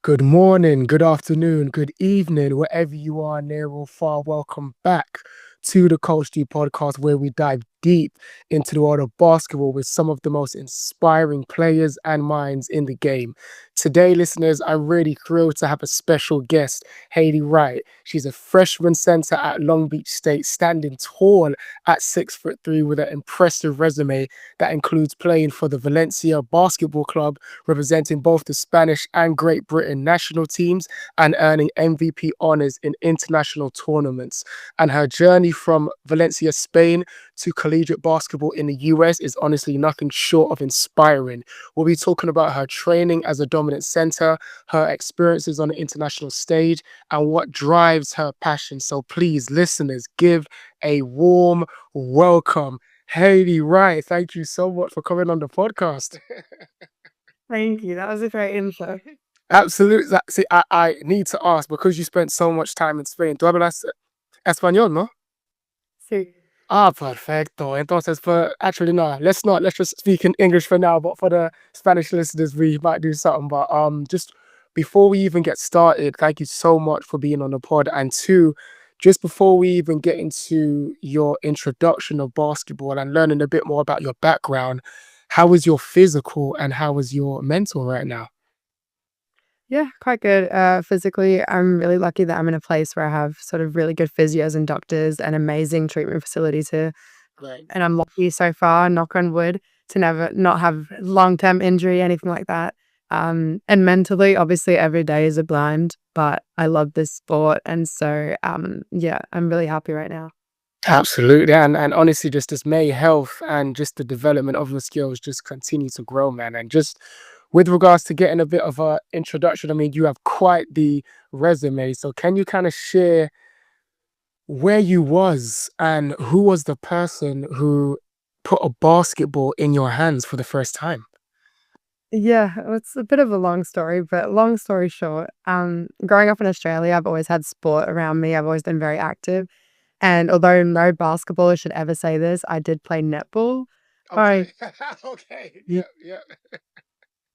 Good morning, good afternoon, good evening, wherever you are, near or far. Welcome back to the Coach D podcast, where we dive deep into the world of basketball with some of the most inspiring players and minds in the game. Today, listeners, I'm really thrilled to have a special guest, Hayley Wright. She's a freshman center at Long Beach State, standing tall at 6'3" with an impressive resume that includes playing for the Valencia Basketball Club, representing both the Spanish and Great Britain national teams, and earning MVP honors in international tournaments. And her journey from Valencia, Spain to collegiate basketball in the US is honestly nothing short of inspiring. We'll be talking about her training as a dominant center, her experiences on the international stage, and what drives her passion. So please, listeners, give a warm welcome. Hayley Wright, thank you so much for coming on the podcast. Thank you. That was a great intro. Absolutely. See, I need to ask because you spent so much time in Spain. ¿Tú hablas español, no? Sí. Ah, perfecto. Entonces, actually, no, let's not. Let's just speak in English for now. But for the Spanish listeners, we might do something. But just before we even get started, thank you so much for being on the pod. And two, just before we even get into your introduction of basketball and learning a bit more about your background, how is your physical and how is your mental right now? Yeah, quite good. Physically, I'm really lucky that I'm in a place where I have sort of really good physios and doctors and amazing treatment facilities here. Right. And I'm lucky so far, knock on wood, to never not have long-term injury, anything like that. And mentally, obviously, every day is a blind, but I love this sport, and so yeah, I'm really happy right now. Absolutely. And honestly, just as may health and just the development of your skills just continue to grow, man. And just with regards to getting a bit of a introduction, I mean, you have quite the resume. So can you kind of share where you was and who was the person who put a basketball in your hands for the first time? Yeah, it's a bit of a long story, but long story short, growing up in Australia, I've always had sport around me. I've always been very active. And although no basketballer should ever say this, I did play netball. I Okay. Okay. yeah. Yeah, yeah.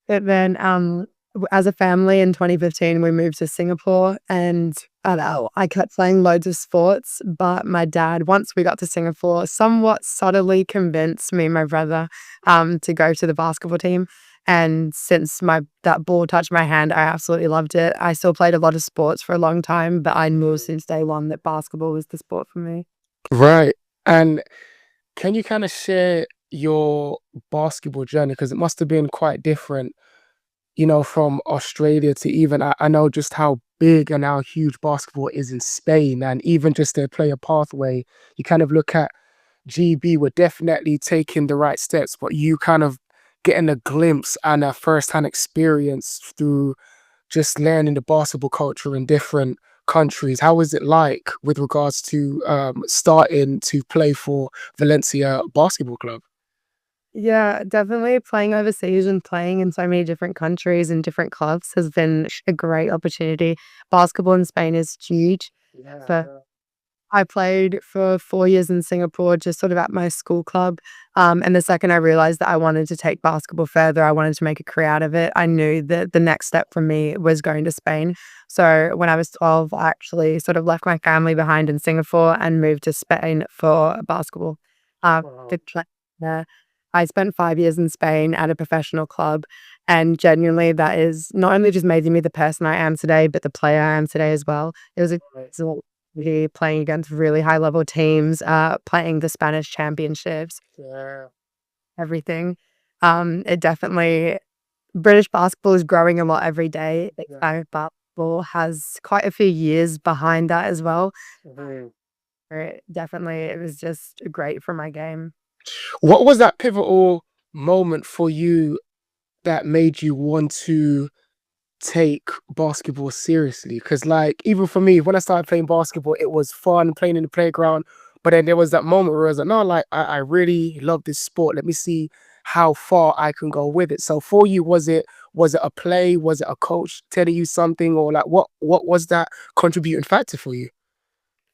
But then, as a family in 2015, we moved to Singapore, and I don't know, I kept playing loads of sports. But my dad, once we got to Singapore, somewhat subtly convinced me and my brother to go to the basketball team. And since my that ball touched my hand, I absolutely loved it. I still played a lot of sports for a long time, but I knew since day one that basketball was the sport for me. Right. And can you kind of share your basketball journey? Because it must have been quite different, from Australia to even I know just how big and how huge basketball is in Spain, and even just their player pathway. You kind of look at GB were definitely taking the right steps, but you kind of getting a glimpse and a first-hand experience through just learning the basketball culture in different countries. How was it like with regards to starting to play for Valencia Basketball Club? Yeah, definitely playing overseas and playing in so many different countries and different clubs has been a great opportunity. Basketball in Spain is huge. Yeah, So yeah. I played for 4 years in Singapore, just sort of at my school club. And the second I realized that I wanted to take basketball further, I wanted to make a career out of it. I knew that the next step for me was going to Spain. So when I was 12, I actually sort of left my family behind in Singapore and moved to Spain for basketball. Wow. To play there. I spent 5 years in Spain at a professional club, and genuinely, that is not only just made me the person I am today, but the player I am today as well. It was a Right. playing against really high level teams, playing the Spanish championships, Yeah. everything. It definitely British basketball is growing a lot every day. Like, Yeah. Spanish basketball has quite a few years behind that as well. Mhm. Definitely, it was just great for my game. What was that pivotal moment for you that made you want to take basketball seriously? Because, like, even for me, when I started playing basketball, it was fun playing in the playground. But then there was that moment where I was like, no, like, I really love this sport. Let me see how far I can go with it. So for you, was it a play? Was it a coach telling you something? Or like what was that contributing factor for you?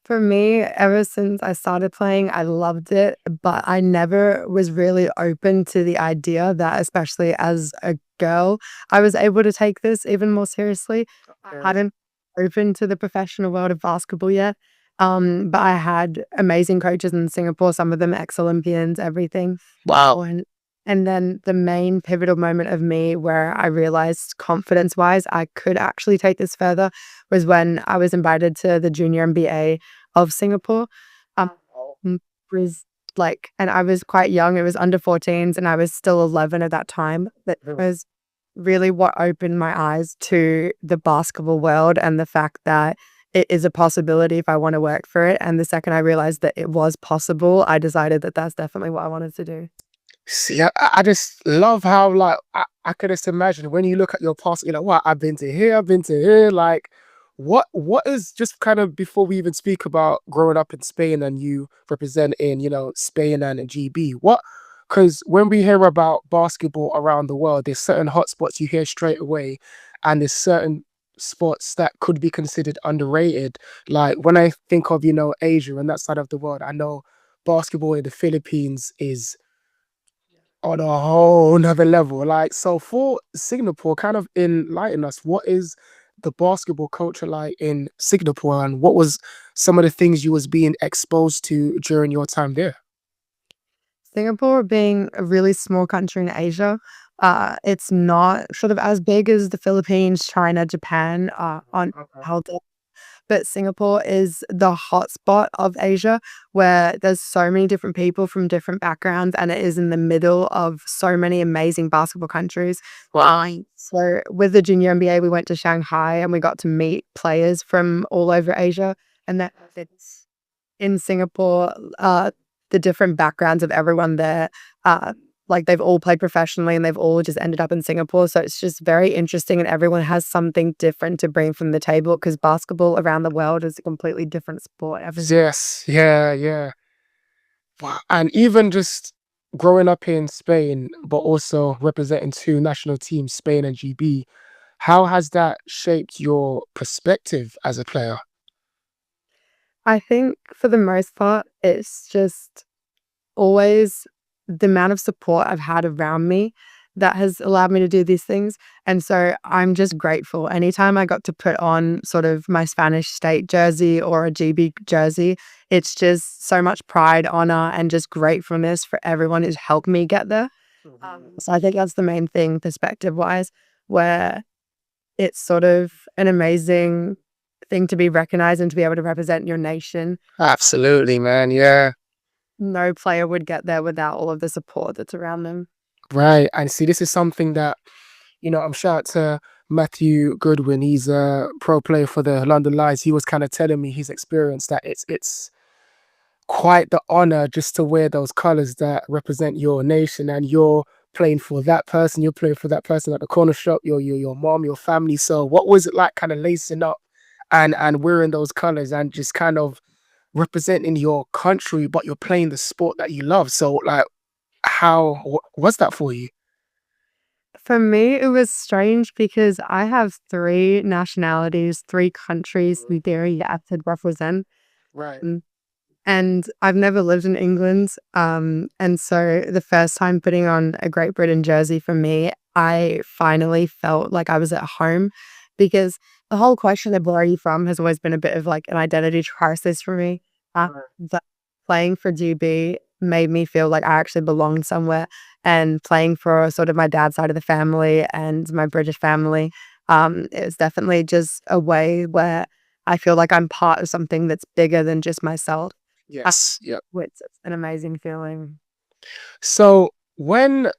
For me, ever since I started playing, I loved it, but I never was really open to the idea that, especially as a girl, I was able to take this even more seriously. I Okay. hadn't opened to the professional world of basketball yet. But I had amazing coaches in Singapore, some of them ex-Olympians, everything. Wow. And then the main pivotal moment of me where I realized confidence-wise I could actually take this further was when I was invited to the junior MBA of Singapore. Um, was and I was quite young. It was under 14s and I was still 11 at that time. That was really what opened my eyes to the basketball world and the fact that it is a possibility if I want to work for it. And the second I realized that it was possible, I decided that that's definitely what I wanted to do. See, I just love how like I could just imagine when you look at your past, you're like, "Wow, I've been to here, I've been to here." Like, what is just kind of before we even speak about growing up in Spain and you representing, Spain and GB. Because when we hear about basketball around the world, there's certain hotspots you hear straight away, and there's certain sports that could be considered underrated. Like when I think of Asia and that side of the world, I know basketball in the Philippines is on a whole nother level. Like, so for Singapore, kind of enlighten us, what is the basketball culture like in Singapore, and what was some of the things you was being exposed to during your time there? Singapore being a really small country in Asia, it's not sort of as big as the Philippines, China, Japan, on Okay. how but Singapore is the hotspot of Asia where there's so many different people from different backgrounds and it is in the middle of so many amazing basketball countries. Wow. So with the junior NBA, we went to Shanghai and we got to meet players from all over Asia. And that's in Singapore, the different backgrounds of everyone there. They've all played professionally and they've all just ended up in Singapore. So it's just very interesting and everyone has something different to bring from the table because basketball around the world is a completely different sport. Yes, yeah, yeah. Wow. And even just growing up in Spain, but also representing two national teams, Spain and GB, how has that shaped your perspective as a player? I think for the most part, it's just always the amount of support I've had around me that has allowed me to do these things. And so I'm just grateful. Anytime I got to put on sort of my Spanish state jersey or a GB jersey, it's just so much pride, honor, and just gratefulness for everyone who's helped me get there. So I think that's the main thing, perspective wise, where it's sort of an amazing thing to be recognized and to be able to represent your nation. Absolutely, man. Yeah. No player would get there without all of the support that's around them. Right. And see, this is something that, I'm shout out to Matthew Goodwin. He's a pro player for the London Lions. He was kind of telling me his experience that it's quite the honor just to wear those colors that represent your nation, and you're playing for that person, you're playing for that person at the corner shop, your mom, your family. So what was it like kind of lacing up and wearing those colors and just kind of representing your country, but you're playing the sport that you love? So like how was that for you? For me, it was strange because I have 3 nationalities, 3 countries we very have to represent. Right. Mm, and I've never lived in England, and so the first time putting on a Great Britain jersey for me, I finally felt like I was at home because the whole question of "Where are you from?" has always been a bit of, like, an identity crisis for me. Right. But playing for GB made me feel like I actually belonged somewhere, and playing for sort of my dad's side of the family and my British family, it was definitely just a way where I feel like I'm part of something that's bigger than just myself. Uh, Yes. Yeah. which is an amazing feeling. So when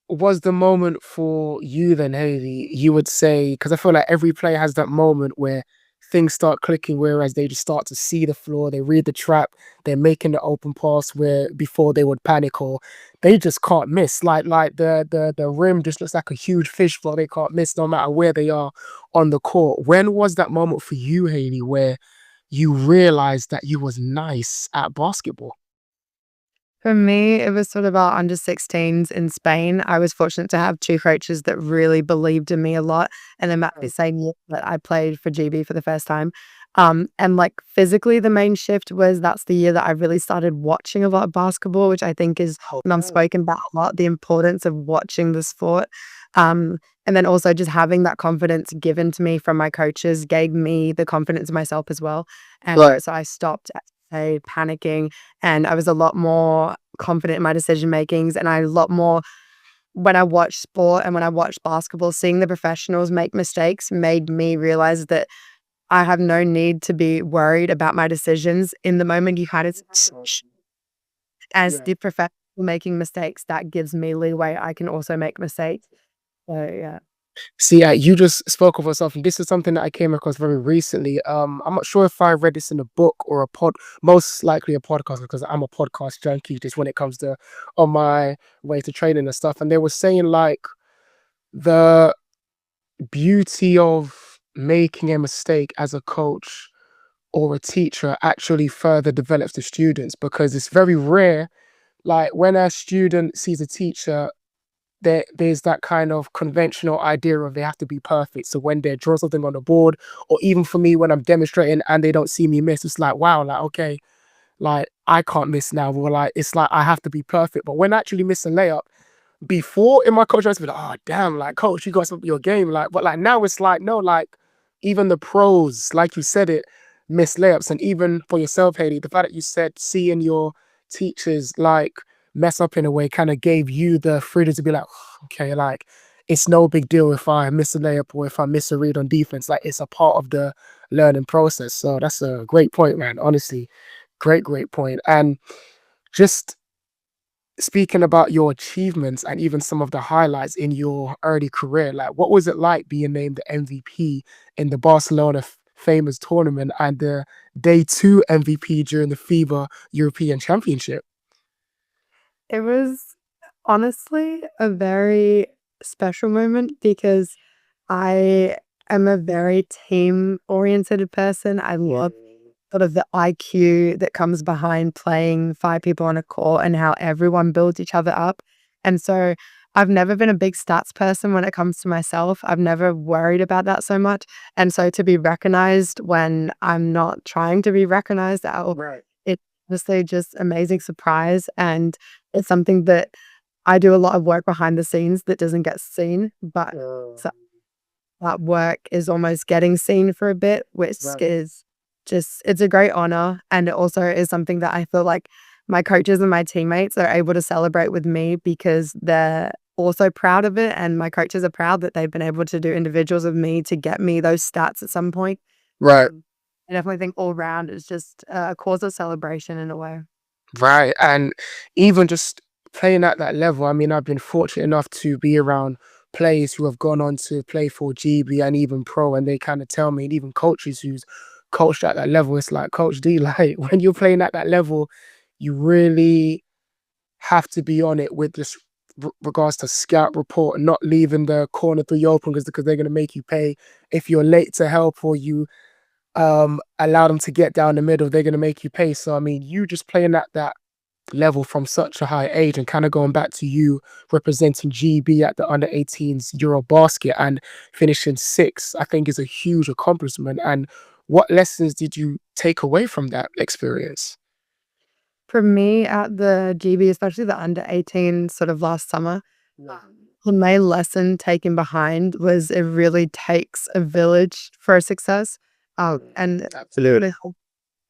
was the moment for you then, Haley? You would say, because I feel like every player has that moment where things start clicking, whereas they just start to see the floor, they read the trap, they're making the open pass where before they would panic or they just can't miss. Like the rim just looks like a huge fish floor. They can't miss no matter where they are on the court. When was that moment for you, Haley, where you realized that you was nice at basketball? For me, it was sort of our under 16s in Spain. I was fortunate to have 2 coaches that really believed in me a lot, and then at the same year that I played for GB for the first time. And, physically, the main shift was that's the year that I really started watching a lot of basketball, which I think is and I'm Okay. spoken about a lot, the importance of watching the sport. And then also just having that confidence given to me from my coaches gave me the confidence in myself as well. And Right. so I stopped, say, panicking, and I was a lot more confident in my decision makings, and I a lot more when I watched sport and when I watched basketball, seeing the professionals make mistakes made me realize that I have no need to be worried about my decisions. In the moment you had it as Yeah. the professional making mistakes, that gives me leeway. I can also make mistakes. So yeah. See, you just spoke of something. This is something that I came across very recently. I'm not sure if I read this in a book or a most likely a podcast because I'm a podcast junkie. Just when it comes to on my way to training and stuff, and they were saying like the beauty of making a mistake as a coach or a teacher actually further develops the students because it's very rare. Like when a student sees a teacher there's that kind of conventional idea of they have to be perfect. So when they draw something on the board, or even for me when I'm demonstrating and they don't see me miss, it's like wow, like okay, like I can't miss now. Or like it's like I have to be perfect. But when I actually miss a layup, before in my coach, I used to be like, oh damn, like coach, you got something your game. Like, but like now it's like, no, like even the pros, like you said it, miss layups. And even for yourself, Hayley, the fact that you said seeing your teachers like mess up in a way kind of gave you the freedom to be like, okay, like it's no big deal if I miss a layup or if I miss a read on defense. Like it's a part of the learning process. So that's a great point, man. Honestly, great point. And just speaking about your achievements and even some of the highlights in your early career, like what was it like being named the MVP in the Barcelona famous tournament and the day two MVP during the FIBA European Championship? It was honestly a very special moment because I am a very team-oriented person. I love sort of the IQ that comes behind playing 5 people on a court and how everyone builds each other up. And so I've never been a big stats person when it comes to myself. I've never worried about that so much. And so to be recognized when I'm not trying to be recognized, Right. it's honestly just amazing surprise. And it's something that I do a lot of work behind the scenes that doesn't get seen, but so that work is almost getting seen for a bit, which Right. is just it's a great honor, and it also is something that I feel like my coaches and my teammates are able to celebrate with me because they're also proud of it, and my coaches are proud that they've been able to do individuals of me to get me those stats at some point. Right. I definitely think all round is just a cause of celebration in a way. Right. And even just playing at that level, I mean, I've been fortunate enough to be around players who have gone on to play for GB and even pro, and they kind of tell me, and even coaches who's coached at that level, it's like, Coach D, like when you're playing at that level, you really have to be on it with this regards to scout report and not leaving the corner three open because they're going to make you pay if you're late to help or you allow them to get down the middle, they're going to make you pay. So I mean, you just playing at that level from such a high age and kind of going back to you representing GB at the under 18s Eurobasket and finishing sixth, I think is a huge accomplishment. And what lessons did you take away from that experience? For me at the GB, especially the under 18 sort of last summer, Yeah. the main lesson taken behind was it really takes a village for success. And absolutely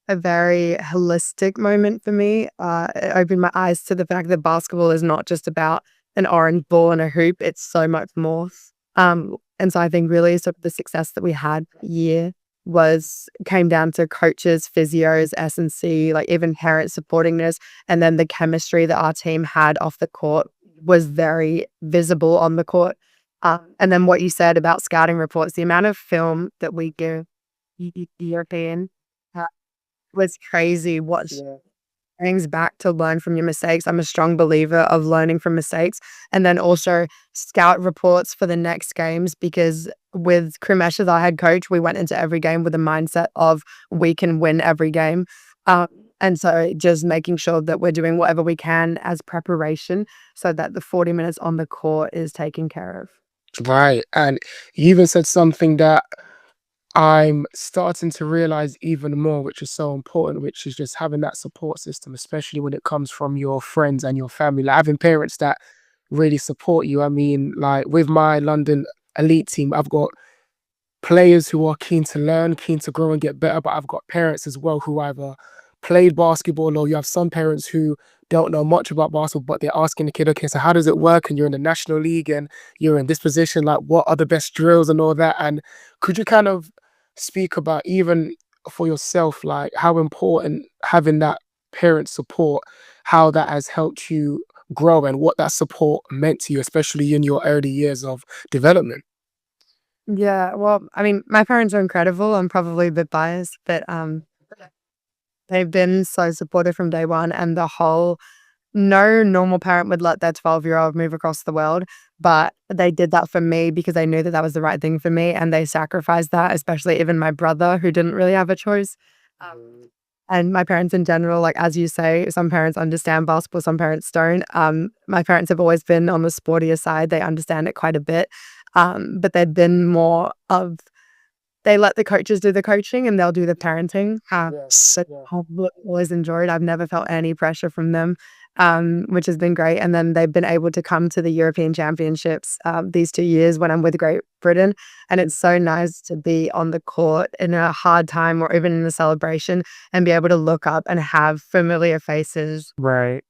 a very holistic moment for me. It opened my eyes to the fact that basketball is not just about an orange ball and a hoop. It's so much more. And so I think really sort of the success that we had year was came down to coaches, physios, S&C, like even parents supporting this. And then the chemistry that our team had off the court was very visible on the court. And then what you said about scouting reports, the amount of film that we give European was crazy. What Yeah. brings back to learn from your mistakes. I'm a strong believer of learning from mistakes and then also scout reports for the next games because with Krimesh as our head coach, we went into every game with a mindset of we can win every game. And so just making sure that we're doing whatever we can as preparation so that the 40 minutes on the court is taken care of. Right. And you even said something that I'm starting to realize even more, which is so important, which is just having that support system, especially when it comes from your friends and your family. Like having parents that really support you. I mean, like with my London elite team, I've got players who are keen to learn, keen to grow and get better, but I've got parents as well who either played basketball, or you have some parents who don't know much about basketball, but they're asking the kid, okay, so how does it work? And you're in the national league and you're in this position, like what are the best drills and all that? And could you kind of speak about, even for yourself, like how important having that parent support, how that has helped you grow and what that support meant to you, especially in your early years of development? Yeah, well, I mean, my parents are incredible. I'm probably a bit biased, but they've been so supportive from day one, and the whole no normal parent would let their 12-year-old move across the world, but they did that for me because they knew that that was the right thing for me, and they sacrificed that, especially even my brother who didn't really have a choice. Um, and my parents in general, like as you say, some parents understand basketball, some parents don't. My parents have always been on the sportier side. They understand it quite a bit. But they've been more of they let the coaches do the coaching and they'll do the parenting. Yes. But Yeah. I've always enjoyed. I've never felt any pressure from them, which has been great. And then they've been able to come to the European Championships these 2 years when I'm with Great Britain. And it's so nice to be on the court in a hard time or even in a celebration and be able to look up and have familiar faces. Right.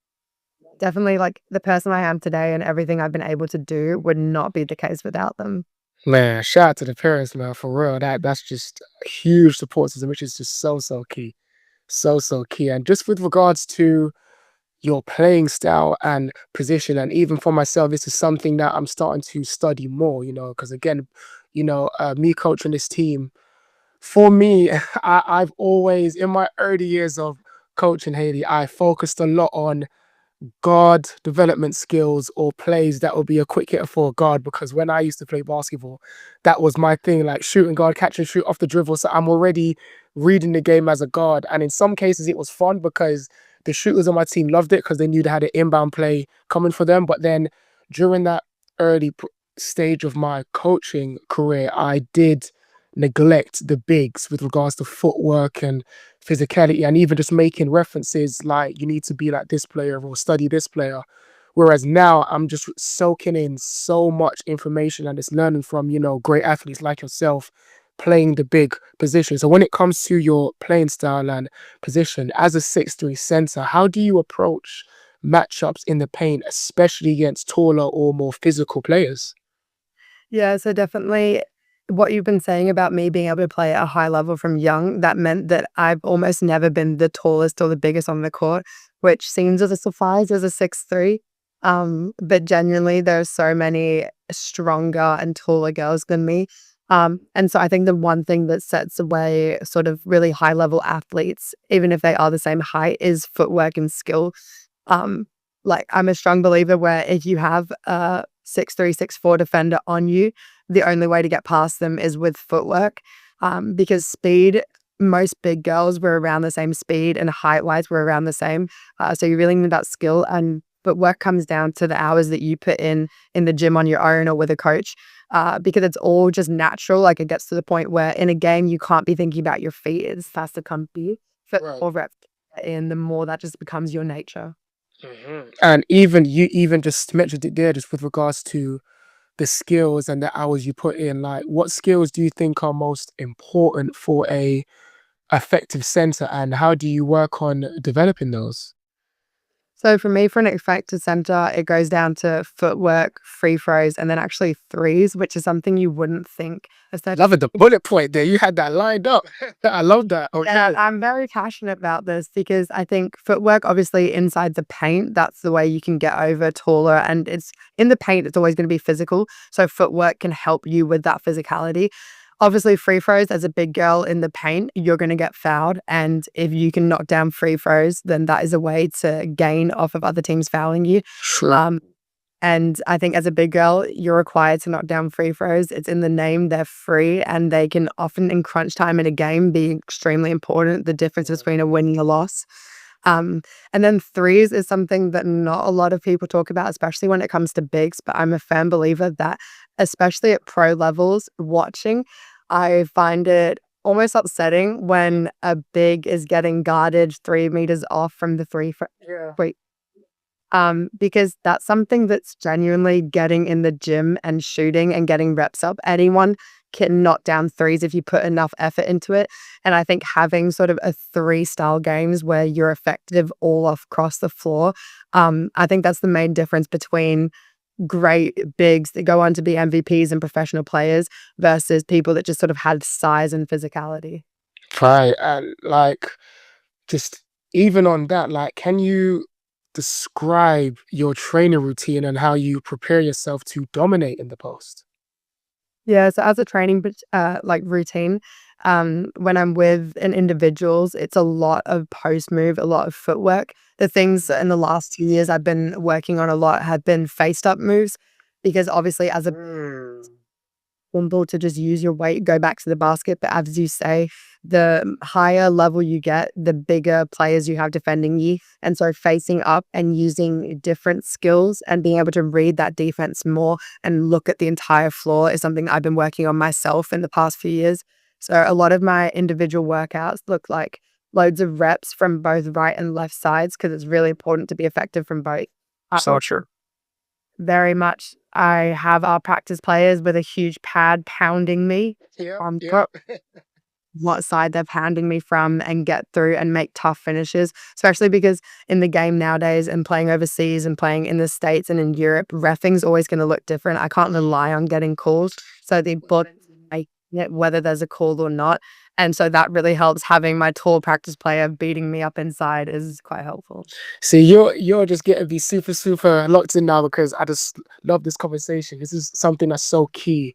Definitely like the person I am today and everything I've been able to do would not be the case without them. Man, shout out to the parents, man, for real. That's just a huge support system, which is just so key. So key. And just with regards to your playing style and position, and even for myself, this is something that I'm starting to study more, because again, me coaching this team, for me, I've always, in my early years of coaching Haley, I focused a lot on guard development skills or plays that will be a quick hitter for a guard, because when I used to play basketball, that was my thing, like shooting guard, catch and shoot off the dribble. So I'm already reading the game as a guard. And in some cases it was fun because the shooters on my team loved it because they knew they had an inbound play coming for them. But then during that early stage of my coaching career, I did neglect the bigs with regards to footwork and physicality, and even just making references like you need to be like this player or study this player. Whereas now I'm just soaking in so much information and just learning from, great athletes like yourself playing the big position. So when it comes to your playing style and position as a 6'3" center, how do you approach matchups in the paint, especially against taller or more physical players? Yeah, so definitely what you've been saying about me being able to play at a high level from young, that meant that I've almost never been the tallest or the biggest on the court, which seems as a surprise as a 6'3". But genuinely, there are so many stronger and taller girls than me. And so I think the one thing that sets away sort of really high level athletes, even if they are the same height, is footwork and skill. Um, like I'm a strong believer where if you have a 6'3", 6'4" defender on you, the only way to get past them is with footwork. Because speed, most big girls were around the same speed and height wise were around the same. So you really need that skill, and footwork comes down to the hours that you put in the gym on your own or with a coach. Because it's all just natural. Like it gets to the point where in a game you can't be thinking about your feet. It's faster company. For Right. more reps in, the more that just becomes your nature. And even you even just mentioned it there, just with regards to the skills and the hours you put in. Like, what skills do you think are most important for a effective center, and how do you work on developing those? So for me, for an effective center, it goes down to footwork, free throws, and then actually threes, which is something you wouldn't think. Especially, Loving the bullet point there. You had that lined up. I love that. yeah, Okay. I'm very passionate about this because I think footwork, obviously inside the paint, that's the way you can get over taller. And it's in the paint, it's always going to be physical. So footwork can help you with that physicality. Obviously, free throws, as a big girl in the paint, you're going to get fouled. And if you can knock down free throws, then that is a way to gain off of other teams fouling you. Sure. Um, and I think as a big girl, you're required to knock down free throws. It's in the name, they're free, and they can often in crunch time in a game be extremely important, the difference between a win and a loss. And then threes is something that not a lot of people talk about, especially when it comes to bigs. But I'm a firm believer that, especially at pro levels, watching, I find it almost upsetting when a big is getting guarded 3 meters off from the Yeah. because that's something that's genuinely getting in the gym and shooting and getting reps up. Anyone can knock down threes if you put enough effort into it. And I think having sort of a three style games where you're effective all across the floor, I think that's the main difference between great bigs that go on to be MVPs and professional players versus people that just sort of had size and physicality. Right. And like, just even on that, like, can you describe your training routine and how you prepare yourself to dominate in the post? Yeah, so as a training like routine, when I'm with an individuals, it's a lot of post move, a lot of footwork. The things in the last 2 years I've been working on a lot have been faced up moves because obviously as a Mm. simple to just use your weight, go back to the basket. But as you say, the higher level you get, the bigger players you have defending you. And so facing up and using different skills and being able to read that defense more and look at the entire floor is something I've been working on myself in the past few years. So a lot of my individual workouts look like loads of reps from both right and left sides because it's really important to be effective from both. So true. Very much. I have our practice players with a huge pad pounding me Yep, on yep. what side they're pounding me from and get through and make tough finishes, especially because in the game nowadays and playing overseas and playing in the States and in Europe, reffing's always going to look different. I can't rely on getting calls. So the important to make it whether there's a call or not. And so that really helps having my tall practice player beating me up inside is quite helpful. See, you're just getting me super, super locked in now because I just love this conversation. This is something that's so key.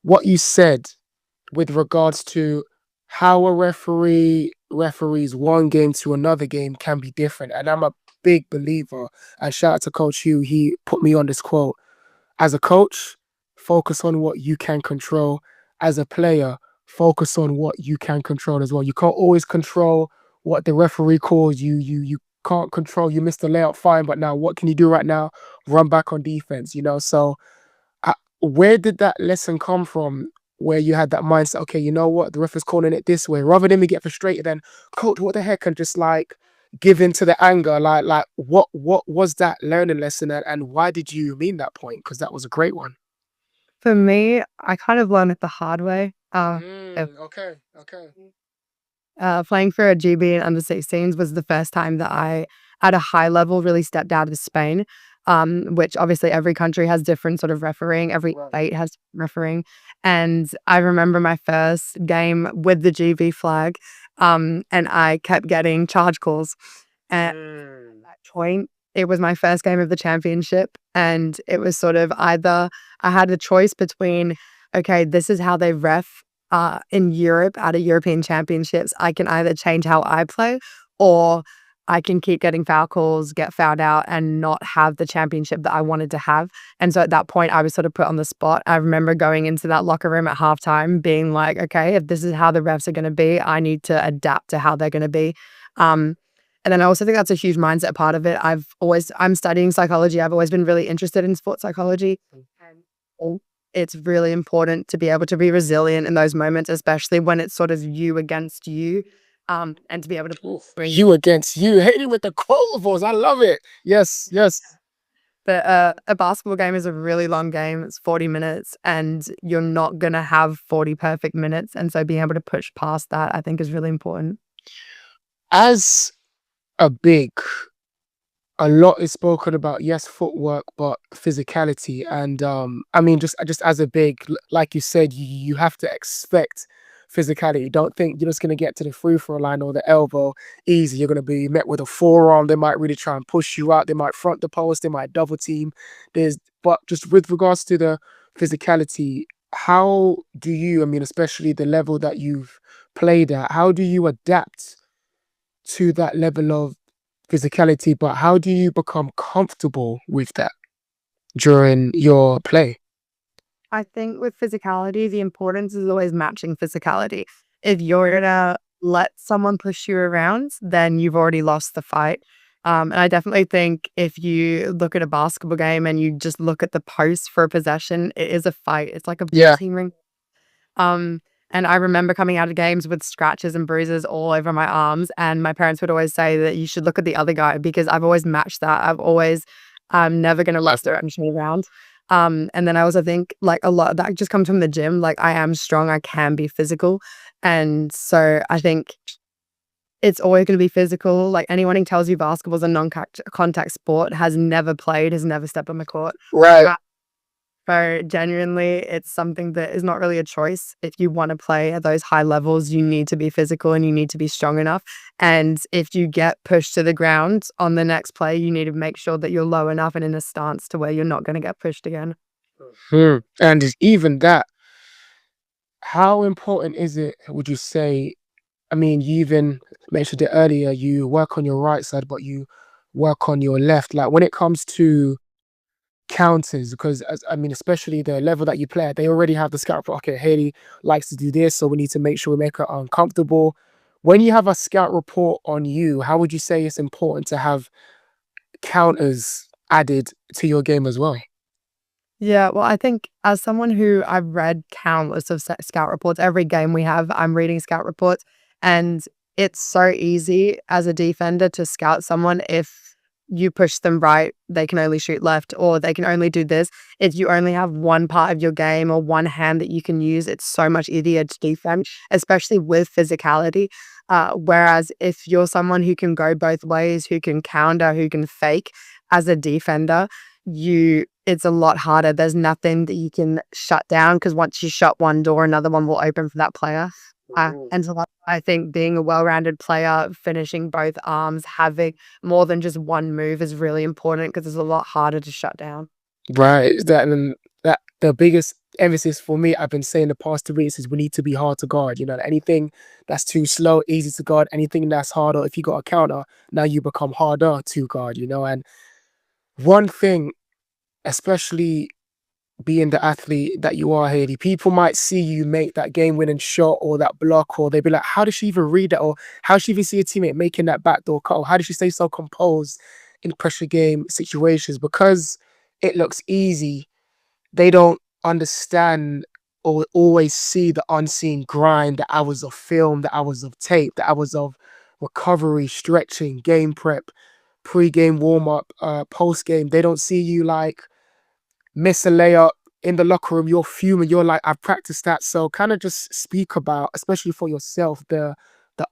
What you said with regards to how a referee referees one game to another game can be different. And I'm a big believer. And shout out to Coach Hugh, he put me on this quote. As a coach, focus on what you can control. As a player, focus on what you can control as well. You can't always control what the referee calls. You can't control. You missed the layout, fine, but now what can you do right now? Run back on defense. So where did that lesson come from? Where you had that mindset, okay, you know what, the ref is calling it this way, rather than me get frustrated and coach, what the heck, and just like give in to the anger. Like what was that learning lesson, and why did you mean that point? Because that was a great one. For me, I kind of learned it the hard way. Okay, okay. Playing for a GB and under 16s was the first time that I, at a high level, really stepped out of Spain, which obviously every country has different sort of refereeing, every Right. state has refereeing. And I remember my first game with the GB flag, and I kept getting charge calls. And Mm. that point, it was my first game of the championship. And it was sort of either I had a choice between, okay, this is how they ref in Europe at a European Championships. I can either change how I play or I can keep getting foul calls, get fouled out, and not have the championship that I wanted to have. And so at that point, I was sort of put on the spot. I remember going into that locker room at halftime being like, okay, if this is how the refs are going to be, I need to adapt to how they're going to be. Um, and then I also think that's a huge mindset part of it. I'm studying psychology. I've always been really interested in sports psychology. And it's really important to be able to be resilient in those moments, especially when it's sort of you against you, and to be able to Oof. bring You against you, hitting with the quotables. I love it. Yes, yes. but a basketball game is a really long game. It's 40 minutes and you're not going to have 40 perfect minutes. And so being able to push past that, I think is really important. As a big, a lot is spoken about, yes, footwork, but physicality. And I mean, just as a big, like you said, you have to expect physicality. Don't think you're just going to get to the free throw line or the elbow easy. You're going to be met with a forearm. They might really try and push you out. They might front the post. They might double team. But just with regards to the physicality, how do you, I mean, especially the level that you've played at, how do you adapt to that level of physicality, but how do you become comfortable with that during your play? I think with physicality, the importance is always matching physicality. If you're gonna let someone push you around, then you've already lost the fight. And I definitely think if you look at a basketball game and you just look at the post for a possession, it is a fight. It's like a ball Yeah. team ring. Um, And I remember coming out of games with scratches and bruises all over my arms. And my parents would always say that you should look at the other guy because I've always matched that. I'm never going to last their energy around. And then I also think like a lot of that just comes from the gym. Like I am strong, I can be physical. And so I think it's always going to be physical. Like anyone who tells you basketball is a non-contact sport has never played, has never stepped on the court. Right. So genuinely, it's something that is not really a choice. If you want to play at those high levels, you need to be physical and you need to be strong enough. And if you get pushed to the ground on the next play, you need to make sure that you're low enough and in a stance to where you're not going to get pushed again. And even that, how important is it, would you say? I mean, you even mentioned it earlier, you work on your right side, but you work on your left. Like when it comes to counters, because I mean, especially the level that you play at, they already have the scout report. Okay, Hayley likes to do this, so we need to make sure we make her uncomfortable. When you have a scout report on you, how would you say it's important to have counters added to your game as well? Yeah, well, I think as someone who I've read countless of scout reports, every game we have, I'm reading scout reports, and it's so easy as a defender to scout someone if you push them right, they can only shoot left, or they can only do this. If you only have one part of your game or one hand that you can use, it's so much easier to defend, especially with physicality. Whereas if you're someone who can go both ways, who can counter, who can fake as a defender, it's a lot harder. There's nothing that you can shut down because once you shut one door, another one will open for that player. And so I think being a well-rounded player, finishing both arms, having more than just one move is really important because it's a lot harder to shut down. Right. That and that the biggest emphasis for me, I've been saying the past 2 weeks, is we need to be hard to guard. You know, anything that's too slow, easy to guard, anything that's harder, if you got a counter, now you become harder to guard, you know. And one thing, especially being the athlete that you are, Hayley, people might see you make that game winning shot or that block, or they'd be like, how does she even read that? Or how does she even see a teammate making that backdoor cut? Or how does she stay so composed in pressure game situations? Because it looks easy, they don't understand or always see the unseen grind, the hours of film, the hours of tape, the hours of recovery, stretching, game prep, pre-game warm-up, post-game. They don't see you like miss a layup in the locker room, you're fuming, you're like, I've practiced that. So kind of just speak about, especially for yourself, the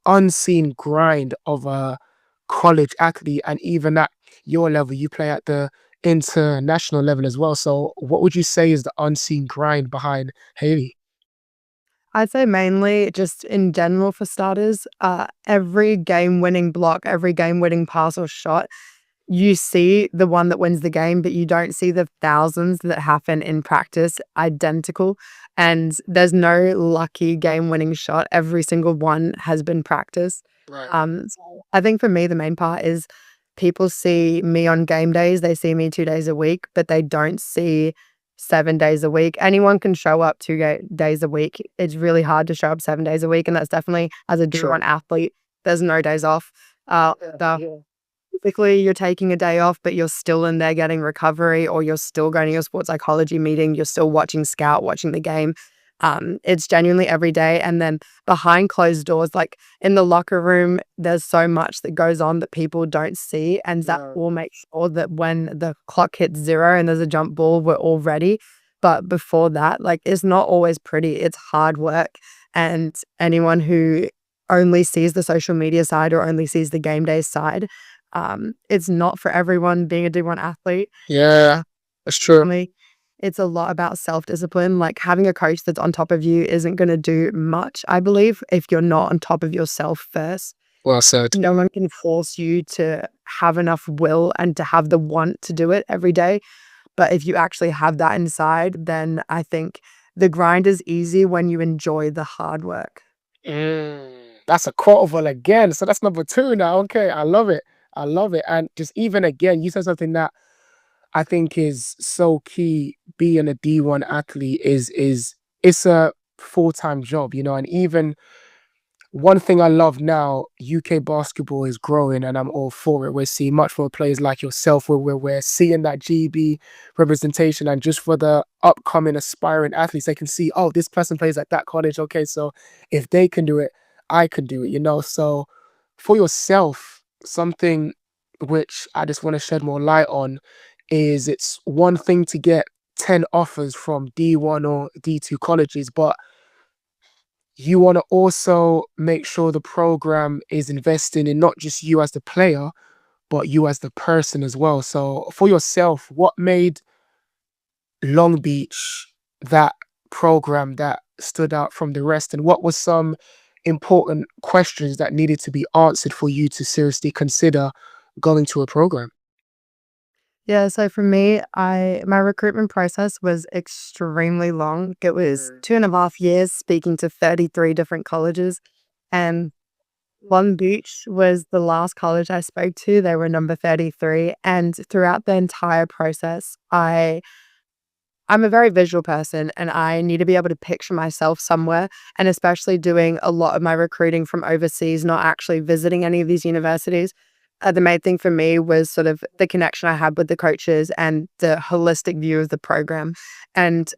unseen grind of a college athlete, and even at your level, you play at the international level as well. So what would you say is the unseen grind behind Hayley? I'd say mainly just in general for starters, every game winning block, every game winning pass or shot, you see the one that wins the game, but you don't see the thousands that happen in practice identical. And there's no lucky game winning shot. Every single one has been practiced. Right. So I think for me, the main part is people see me on game days, they see me 2 days a week, but they don't see 7 days a week. Anyone can show up 2 days a week. It's really hard to show up 7 days a week. And that's definitely as a D1 athlete, there's no days off. Typically, you're taking a day off, but you're still in there getting recovery, or you're still going to your sports psychology meeting. You're still watching scout, watching the game. It's genuinely every day. And then behind closed doors, like in the locker room, there's so much that goes on that people don't see. And that will make sure that when the clock hits zero and there's a jump ball, we're all ready. But before that, like it's not always pretty. It's hard work. And anyone who only sees the social media side or only sees the game day side, it's not for everyone being a D1 athlete. Yeah, that's true. Me, it's a lot about self-discipline. Like having a coach that's on top of you isn't going to do much, I believe, if you're not on top of yourself first. Well said. No one can force you to have enough will and to have the want to do it every day. But if you actually have that inside, then I think the grind is easy when you enjoy the hard work. That's a quotable again. So that's number two now. Okay, I love it. I love it. And just even again, you said something that I think is so key. Being a D1 athlete is it's a full-time job, you know, and even one thing I love now, UK basketball is growing and I'm all for it. We're seeing much more players like yourself where we're seeing that GB representation, and just for the upcoming aspiring athletes, they can see, oh, this person plays at that college. Okay, so if they can do it, I can do it, you know? So for yourself, something which I just want to shed more light on is it's one thing to get 10 offers from D1 or D2 colleges, but you want to also make sure the program is investing in not just you as the player, but you as the person as well. So for yourself, what made Long Beach that program that stood out from the rest? And what was some important questions that needed to be answered for you to seriously consider going to a program? Yeah, so for me, I my recruitment process was extremely long. It was 2.5 years speaking to 33 different colleges. And Long Beach was the last college I spoke to. They were number 33. And throughout the entire process, I'm a very visual person and I need to be able to picture myself somewhere. And especially doing a lot of my recruiting from overseas, not actually visiting any of these universities. The main thing for me was sort of the connection I had with the coaches and the holistic view of the program. And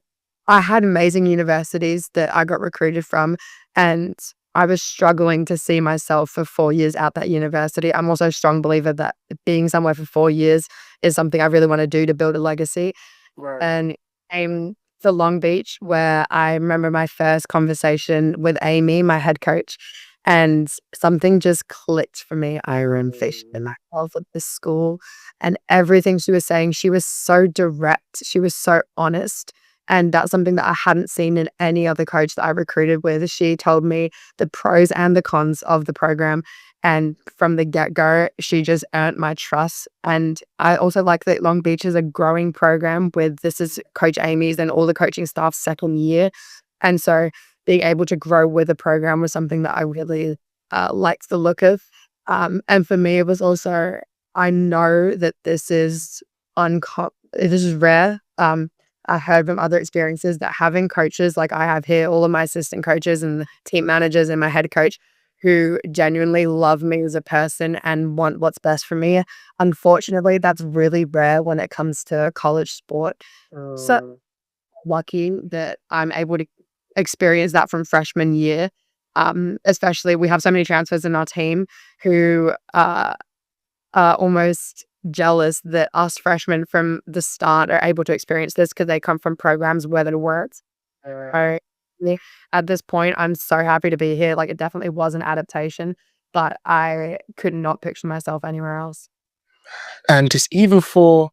I had amazing universities that I got recruited from, and I was struggling to see myself for 4 years at that university. I'm also a strong believer that being somewhere for 4 years is something I really want to do to build a legacy. Right. And came to Long Beach, where I remember my first conversation with Amy, my head coach, and something just clicked for me. Iron Fish and I love with this school and everything she was saying. She was so direct. She was so honest. And that's something that I hadn't seen in any other coach that I recruited with. She told me the pros and the cons of the program. And from the get go, she just earned my trust. And I also like that Long Beach is a growing program with this is Coach Amy's and all the coaching staff's second year. And so being able to grow with a program was something that I really liked the look of. And for me, it was also, I know that this is rare. I heard from other experiences that having coaches like I have here, all of my assistant coaches and team managers and my head coach who genuinely love me as a person and want what's best for me. Unfortunately, that's really rare when it comes to college sport. So lucky that I'm able to experience that from freshman year. Especially we have so many transfers in our team who are almost jealous that us freshmen from the start are able to experience this because they come from programs where it works. So, yeah, at this point, I'm so happy to be here. Like, it definitely was an adaptation, but I could not picture myself anywhere else. And just even for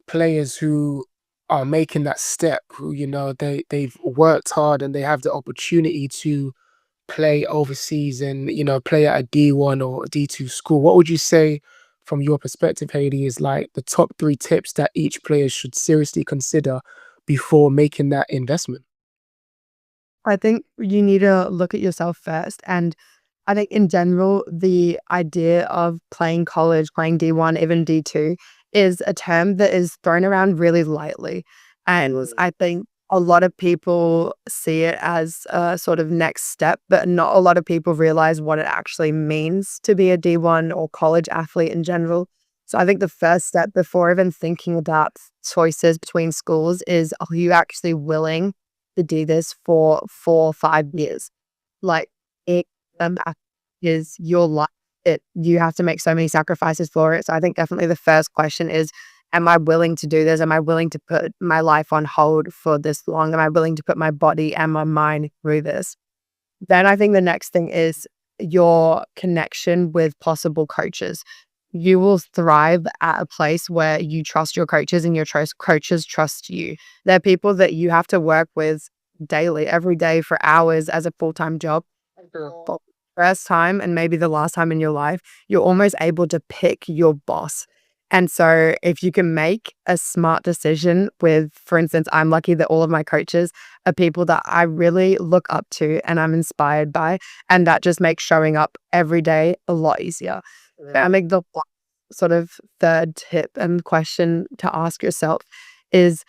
players who are making that step, who, you know, they've worked hard and they have the opportunity to play overseas and, you know, play at a D1 or D2 school, what would you say from your perspective, Hayley, is like the top three tips that each player should seriously consider before making that investment? I think you need to look at yourself first. And I think in general, the idea of playing college, playing D1, even D2, is a term that is thrown around really lightly. And I think a lot of people see it as a sort of next step, but not a lot of people realize what it actually means to be a D1 or college athlete in general. So I think the first step before even thinking about choices between schools is, are you actually willing to do this for 4 or 5 years? Like, it is your life. You have to make so many sacrifices for it. So I think definitely the first question is, am I willing to do this? Am I willing to put my life on hold for this long? Am I willing to put my body and my mind through this? Then I think the next thing is your connection with possible coaches. You will thrive at a place where you trust your coaches and your coaches trust you. They're people that you have to work with daily, every day for hours as a full-time job. For the first time and maybe the last time in your life, you're almost able to pick your boss. And so if you can make a smart decision with, for instance, I'm lucky that all of my coaches are people that I really look up to and I'm inspired by. And that just makes showing up every day a lot easier. I think the sort of third tip and question to ask yourself is,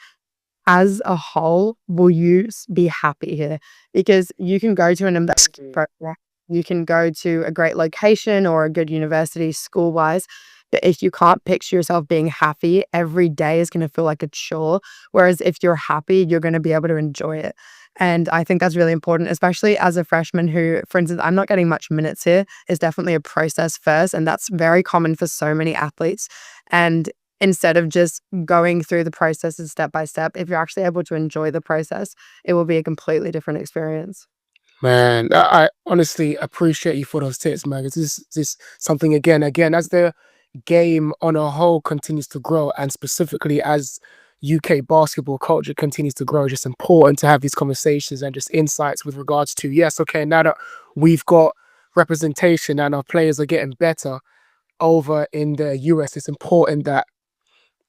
as a whole, will you be happy here? Because you can go to an investment program. You can go to a great location or a good university school wise. But if you can't picture yourself being happy, every day is going to feel like a chore. Whereas if you're happy, you're going to be able to enjoy it. And I think that's really important, especially as a freshman who, for instance, I'm not getting much minutes here. It's definitely a process first. And that's very common for so many athletes. And instead of just going through the processes step by step, if you're actually able to enjoy the process, it will be a completely different experience. Man, I honestly appreciate you for those tips, man. 'Cause this something again, as the game on a whole continues to grow, and specifically as UK basketball culture continues to grow, it's just important to have these conversations and just insights with regards to, yes, okay, now that we've got representation and our players are getting better over in the US, it's important that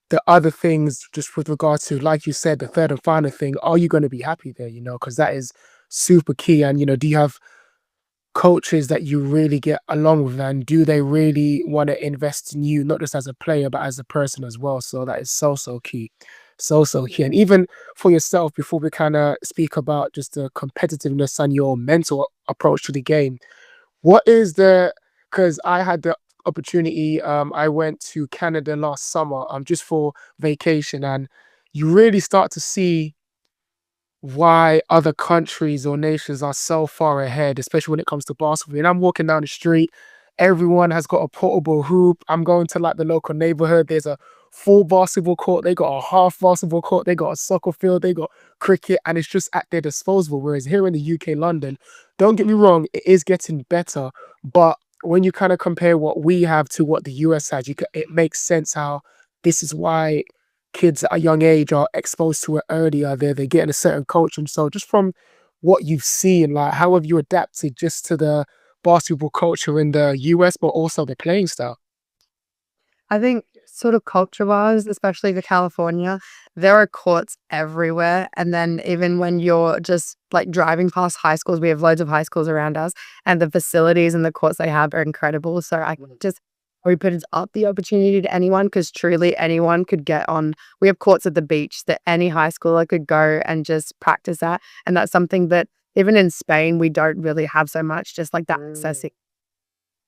the other things, just with regards to, like you said, the third and final thing, are you going to be happy there? Because that is super key. And do you have coaches that you really get along with, and do they really want to invest in you, not just as a player but as a person as well? So that is so key, so key. And even for yourself, before we kind of speak about just the competitiveness and your mental approach to the game, what is the because I had the opportunity, I went to Canada last summer, just for vacation, and you really start to see why other countries or nations are so far ahead, especially when it comes to basketball. And I'm walking down the street, everyone has got a portable hoop. I'm going to like the local neighborhood. There's a full basketball court, they got a half basketball court, they got a soccer field, they got cricket, and it's just at their disposal. Whereas here in the UK, London, don't get me wrong, it is getting better, but when you kind of compare what we have to what the US has, it makes sense how this is why kids at a young age are exposed to it earlier. They're getting a certain culture. And so just from what you've seen, like how have you adapted just to the basketball culture in the US, but also the playing style? I think sort of culture-wise, especially for California, there are courts everywhere, and then even when you're just, like, driving past high schools, we have loads of high schools around us, and the facilities and the courts they have are incredible, so I just open it up the opportunity to anyone because truly anyone could get on. We have courts at the beach that any high schooler could go and just practice at, and that's something that even in Spain, we don't really have so much, just like that access.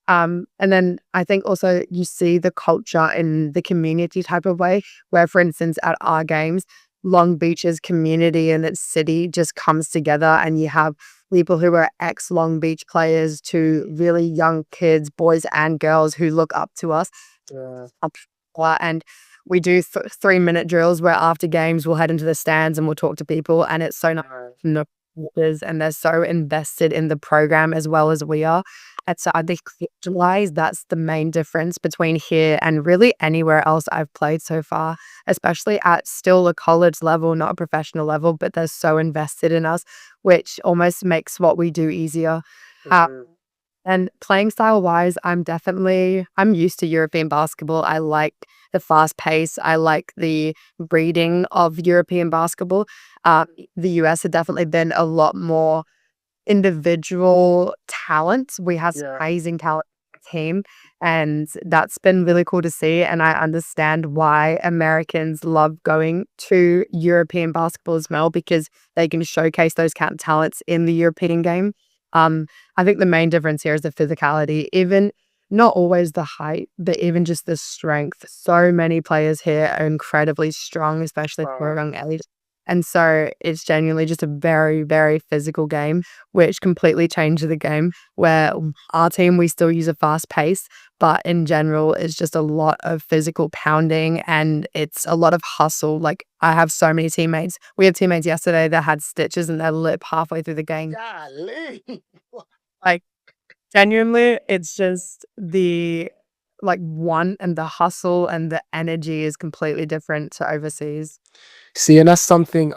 And then I think also you see the culture in the community type of way, where, for instance, at our games, Long Beach's community and its city just comes together, and you have people who are ex Long Beach players to really young kids, boys and girls, who look up to us. Yeah. Up, and we do 3-minute drills where after games we'll head into the stands and we'll talk to people, and it's so nice. Right. And they're so invested in the program as well as we are. And so I think culture-wise, that's the main difference between here and really anywhere else I've played so far, especially at still a college level, not a professional level, but they're so invested in us, which almost makes what we do easier. Uh, Mhm. and playing style wise, I'm used to European basketball. I like the fast pace. I like the reading of European basketball. The US had definitely been a lot more individual talent. We have some Yeah. amazing talent on the team, and that's been really cool to see. And I understand why Americans love going to European basketball as well, because they can showcase those talents in the European game. I think the main difference here is the physicality, even not always the height, but even just the strength. So many players here are incredibly strong, especially for a Wow. young age. And so it's genuinely just a very, very physical game, which completely changed the game. Where our team, we still use a fast pace, but in general, it's just a lot of physical pounding and it's a lot of hustle. Like, I have so many teammates. We had teammates yesterday that had stitches in their lip halfway through the game. Golly. Like, genuinely, it's just the like want and the hustle and the energy is completely different to overseas. See, and that's something.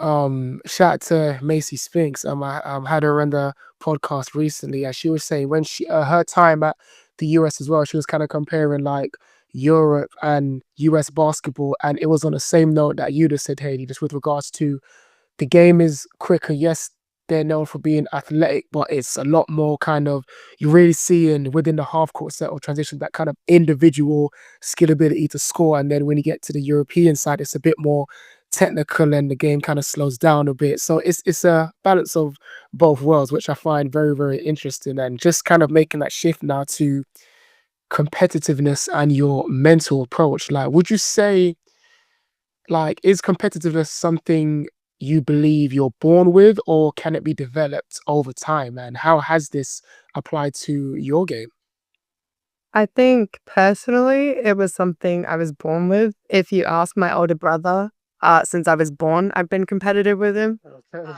Shout out to Macy Spinks. I had her on the podcast recently, and she was saying when her time at the US as well, she was kind of comparing like Europe and US basketball, and it was on the same note that you just said, Hayley, just with regards to the game is quicker. Yes, they're known for being athletic, but it's a lot more kind of you really see in within the half court set or transition that kind of individual skill ability to score. And then when you get to the European side, it's a bit more technical and the game kind of slows down a bit. So it's a balance of both worlds, which I find very, very interesting. And just kind of making that shift now to competitiveness and your mental approach. Like, would you say, like, is competitiveness something you believe you're born with, or can it be developed over time? And how has this applied to your game? I think personally, it was something I was born with. If you ask my older brother, since I was born, I've been competitive with him. Okay.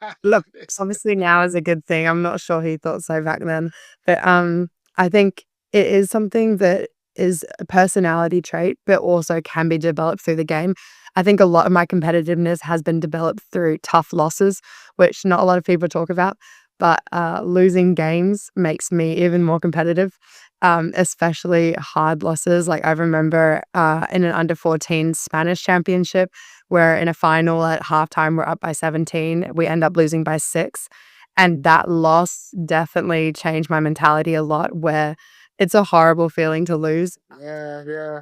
I Look, love this. obviously now is a good thing. I'm not sure he thought so back then, but I think it is something that is a personality trait, but also can be developed through the game. I think a lot of my competitiveness has been developed through tough losses, which not a lot of people talk about. But losing games makes me even more competitive, especially hard losses. Like I remember in an under 14 Spanish championship, where in a final at halftime, we're up by 17. We end up losing by 6. And that loss definitely changed my mentality a lot, where it's a horrible feeling to lose. Yeah, yeah.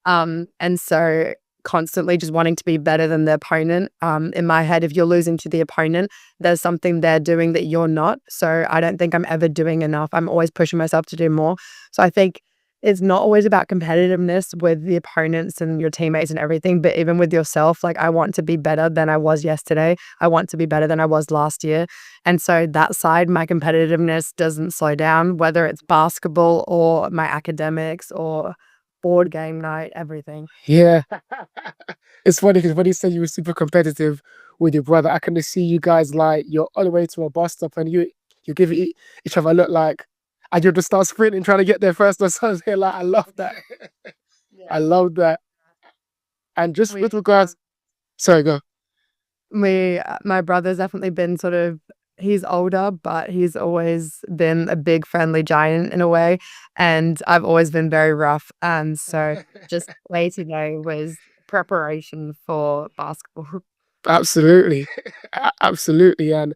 Mm. And so constantly just wanting to be better than the opponent. In my head, if you're losing to the opponent, there's something they're doing that you're not. So I don't think I'm ever doing enough. I'm always pushing myself to do more. So I think it's not always about competitiveness with the opponents and your teammates and everything, but even with yourself, like I want to be better than I was yesterday. I want to be better than I was last year. And so that side, my competitiveness doesn't slow down, whether it's basketball or my academics or board game night, everything. Yeah. It's funny because when you said you were super competitive with your brother, I can just see you guys like you're on the way to a bus stop and you give each other a look like, and you'll just start sprinting trying to get there first or something. Like, I love that. I Yeah. love that. And just We with regards, sorry, go. my brother's definitely been sort of he's older, but he's always been a big friendly giant in a way, and I've always been very rough, and so just way today was preparation for basketball. Absolutely. Absolutely. And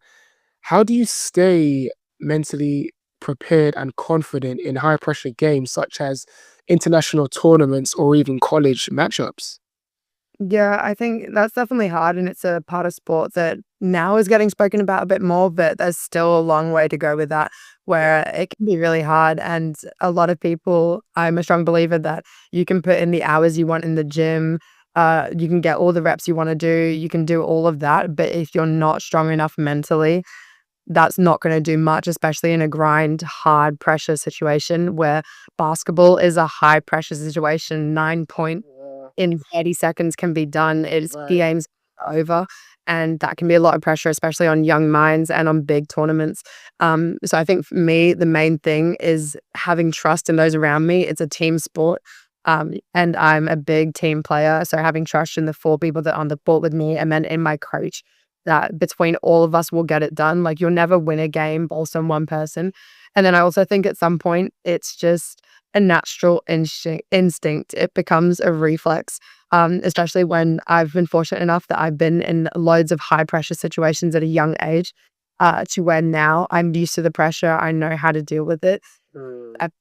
how do you stay mentally prepared and confident in high pressure games such as international tournaments or even college matchups? Yeah, I think that's definitely hard, and it's a part of sport that now is getting spoken about a bit more, but there's still a long way to go with that, where it can be really hard. And a lot of people, I'm a strong believer that you can put in the hours you want in the gym, you can get all the reps you want to do, you can do all of that, but if you're not strong enough mentally, that's not going to do much, especially in a grind, hard pressure situation where basketball is a high pressure situation. 9 point Yeah, in 30 seconds can be done. It's the right. game's over. And that can be a lot of pressure, especially on young minds and on big tournaments. So I think for me, the main thing is having trust in those around me. It's a team sport. And I'm a big team player. So having trust in the 4 people that are on the court with me and then in my coach, that between all of us we'll get it done. Like you'll never win a game based on one person. And then I also think at some point it's just a natural instinct. It becomes a reflex, especially when I've been fortunate enough that I've been in loads of high pressure situations at a young age, to where now I'm used to the pressure. I know how to deal with it. Mm,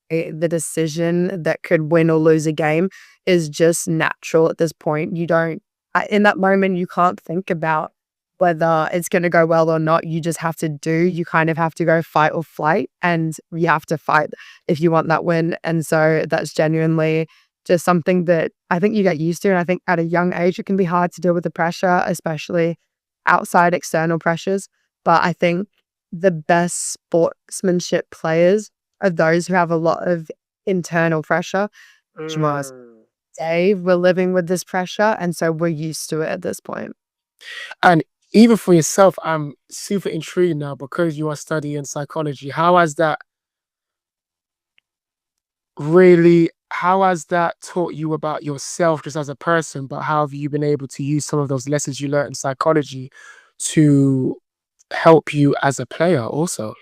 The decision that could win or lose a game is just natural at this point. You don't, in that moment, you can't think about whether it's going to go well or not. You just have to do, you kind of have to go fight or flight, and you have to fight if you want that win. And so that's genuinely just something that I think you get used to. And I think at a young age, it can be hard to deal with the pressure, especially outside external pressures. But I think the best sportsmanship players are those who have a lot of internal pressure. Which was mm. Dave, we're living with this pressure, and so we're used to it at this point. And even for yourself, I'm super intrigued now because you are studying psychology. How has that taught you about yourself just as a person, but how have you been able to use some of those lessons you learned in psychology to help you as a player also?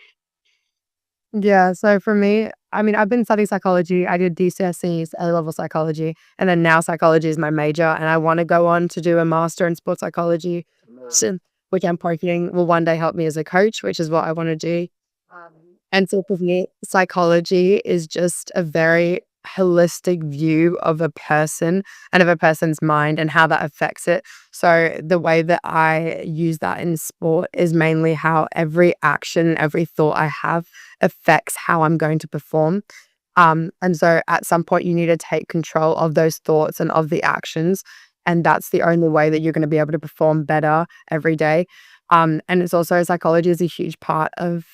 Yeah, so for me, I mean, I've been studying psychology. I did GCSEs, A-level psychology, and then now psychology is my major, and I want to go on to do a master in sports psychology, so, which I'm hoping will one day help me as a coach, which is what I want to do. Um, and so for me, psychology is just a very holistic view of a person and of a person's mind and how that affects it. So the way that I use that in sport is mainly how every action, every thought I have affects how I'm going to perform. And so at some point, you need to take control of those thoughts and of the actions. And that's the only way that you're going to be able to perform better every day. And it's also psychology is a huge part of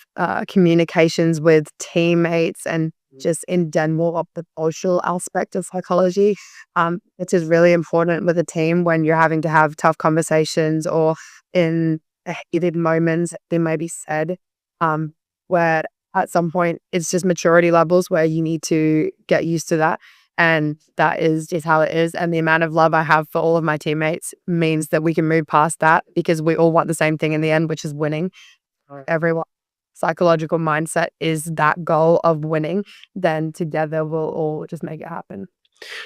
communications with teammates and just in general of the social aspect of psychology. It is really important with a team when you're having to have tough conversations or in heated moments, they may be said, where at some point it's just maturity levels where you need to get used to that. And that is just how it is. And the amount of love I have for all of my teammates means that we can move past that because we all want the same thing in the end, which is winning. Right. Everyone psychological mindset is that goal of winning, then together we'll all just make it happen.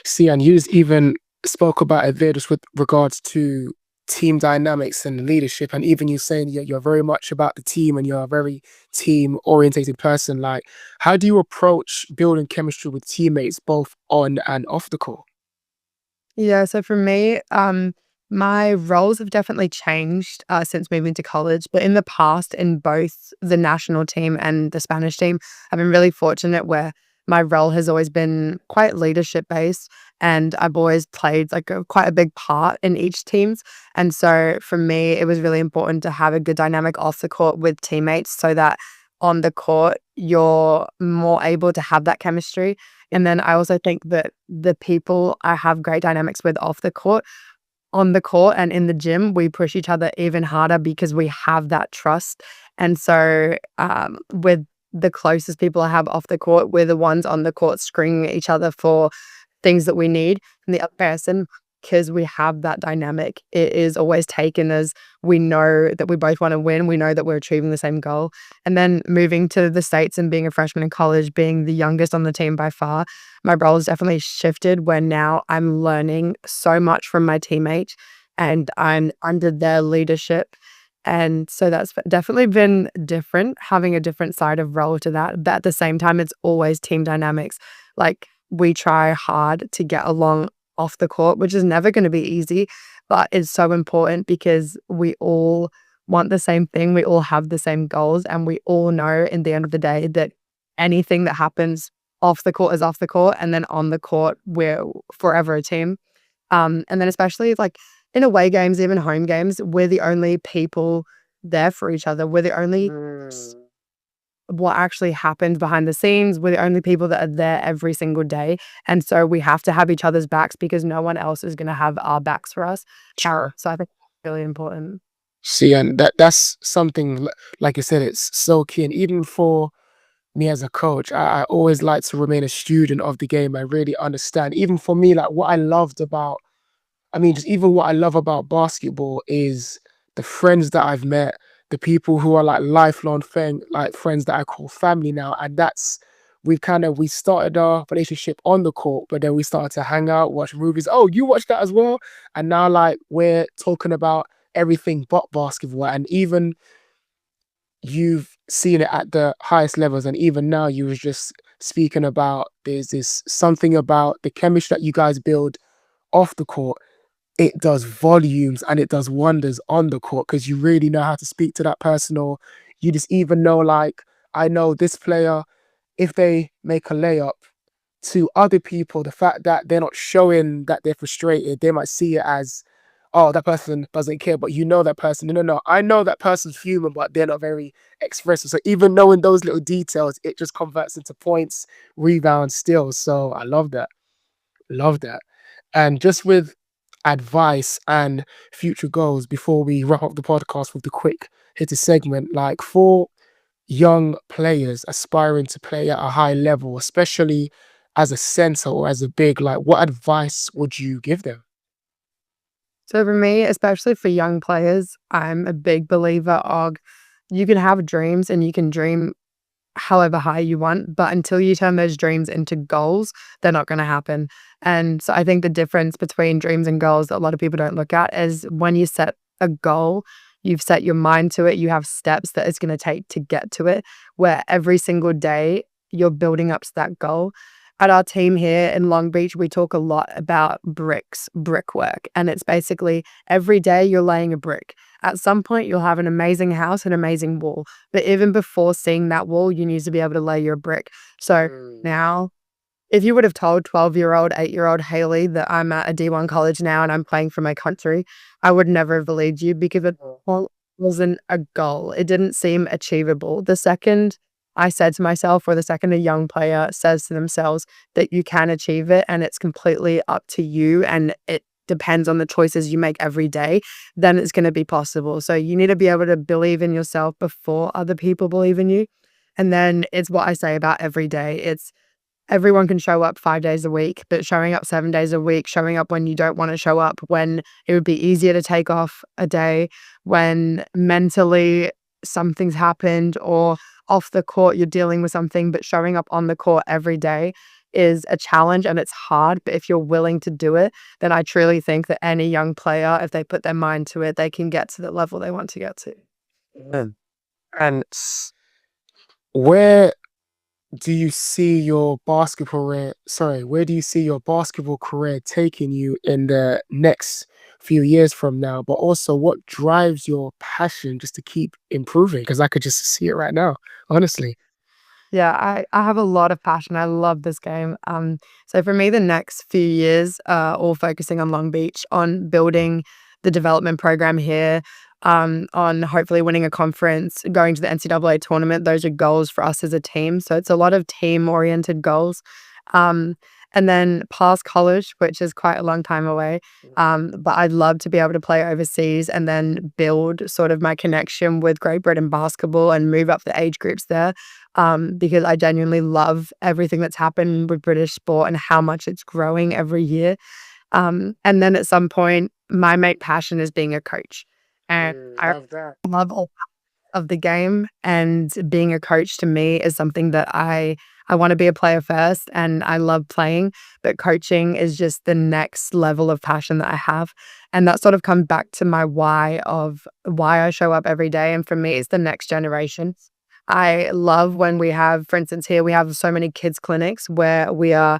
See, and you just even spoke about it there, just with regards to team dynamics and leadership, and even you saying you're very much about the team and you're a very team orientated person. Like, how do you approach building chemistry with teammates, both on and off the court? Yeah, so for me, my roles have definitely changed since moving to college. But in the past, in both the national team and the Spanish team, I've been really fortunate where my role has always been quite leadership based, and I've always played like quite a big part in each team's. And so for me, it was really important to have a good dynamic off the court with teammates, so that on the court you're more able to have that chemistry. And then I also think that the people I have great dynamics with off the court, on the court and in the gym, we push each other even harder because we have that trust. And so, with the closest people I have off the court, we're the ones on the court screaming at each other for things that we need from the other person because we have that dynamic. It is always taken as we know that we both want to win. We know that we're achieving the same goal. And then moving to the States and being a freshman in college, being the youngest on the team by far, my role has definitely shifted where now I'm learning so much from my teammates and I'm under their leadership. And so that's definitely been different, having a different side of role to that. But at the same time, it's always team dynamics. Like we try hard to get along off the court, which is never going to be easy, but it's so important because we all want the same thing. We all have the same goals, and we all know in the end of the day that anything that happens off the court is off the court, and then on the court, we're forever a team. And then especially like in away games, even home games, we're the only people there for each other. We're the only what actually happens behind the scenes. We're the only people that are there every single day. And so we have to have each other's backs because no one else is going to have our backs for us. Sure. So I think it's really important. See, and that's something like you said, it's so key. And even for me as a coach, I always like to remain a student of the game. I really understand. Even for me, like what I loved about, I mean, just even what I love about basketball is the friends that I've met, the people who are like lifelong friends that I call family now. And that's we started our relationship on the court, but then we started to hang out, watch movies. Oh, you watch that as well? And now like we're talking about everything but basketball. And even you've seen it at the highest levels, and even now you was just speaking about there's this something about the chemistry that you guys build off the court. It does volumes and it does wonders on the court because you really know how to speak to that person, or you just even know, like, I know this player, if they make a layup to other people, the fact that they're not showing that they're frustrated, they might see it as, oh, that person doesn't care. But you know that person, no, I know that person's human, but they're not very expressive. So even knowing those little details, it just converts into points, rebounds, steals. So I love that. Love that. And just with advice and future goals, before we wrap up the podcast with the quick hitter segment, like for young players aspiring to play at a high level, especially as a center or as a big, like what advice would you give them? So for me, especially for young players, I'm a big believer of you can have dreams and you can dream however high you want, but until you turn those dreams into goals, they're not going to happen. And so I think the difference between dreams and goals that a lot of people don't look at is when you set a goal, you've set your mind to it, you have steps that it's going to take to get to it, where every single day you're building up to that goal. at our team here in Long Beach, we talk a lot about brickwork, and it's basically every day you're laying a brick. At some point, you'll have an amazing house, an amazing wall. But even before seeing that wall, you need to be able to lay your brick. So now, if you would have told 12-year-old, 8-year-old Hayley that I'm at a D1 college now and I'm playing for my country, I would never have believed you because it wasn't a goal. It didn't seem achievable. The second I said to myself, or the second a young player says to themselves that you can achieve it and it's completely up to you and it depends on the choices you make every day, then it's going to be possible. So you need to be able to believe in yourself before other people believe in you. And then it's what I say about every day. It's everyone can show up 5 days a week, but showing up 7 days a week, showing up when you don't want to show up, when it would be easier to take off a day, when mentally something's happened or off the court you're dealing with something, but showing up on the court every day is a challenge and it's hard. But if you're willing to do it, then I truly think that any young player, if they put their mind to it, they can get to the level they want to get to. Mm. And where do you see your where do you see your basketball career taking you in the next few years from now? But also what drives your passion just to keep improving? Because I could just see it right now, honestly. Yeah, I have a lot of passion. I love this game. So for me, the next few years are all focusing on Long Beach, on building the development program here, on hopefully winning a conference, going to the NCAA tournament. Those are goals for us as a team. So it's a lot of team-oriented goals. Um, and then past college, which is quite a long time away. But I'd love to be able to play overseas and then build sort of my connection with Great Britain basketball and move up the age groups there because I genuinely love everything that's happened with British sport and how much it's growing every year. And then at some point, my main passion is being a coach. And I Love that. love all of the game, and being a coach to me is something that I want to be a player first and I love playing, but coaching is just the next level of passion that I have. And that sort of comes back to my why of why I show up every day. And for me, it's the next generation. I love when we have, for instance, here we have so many kids clinics where we are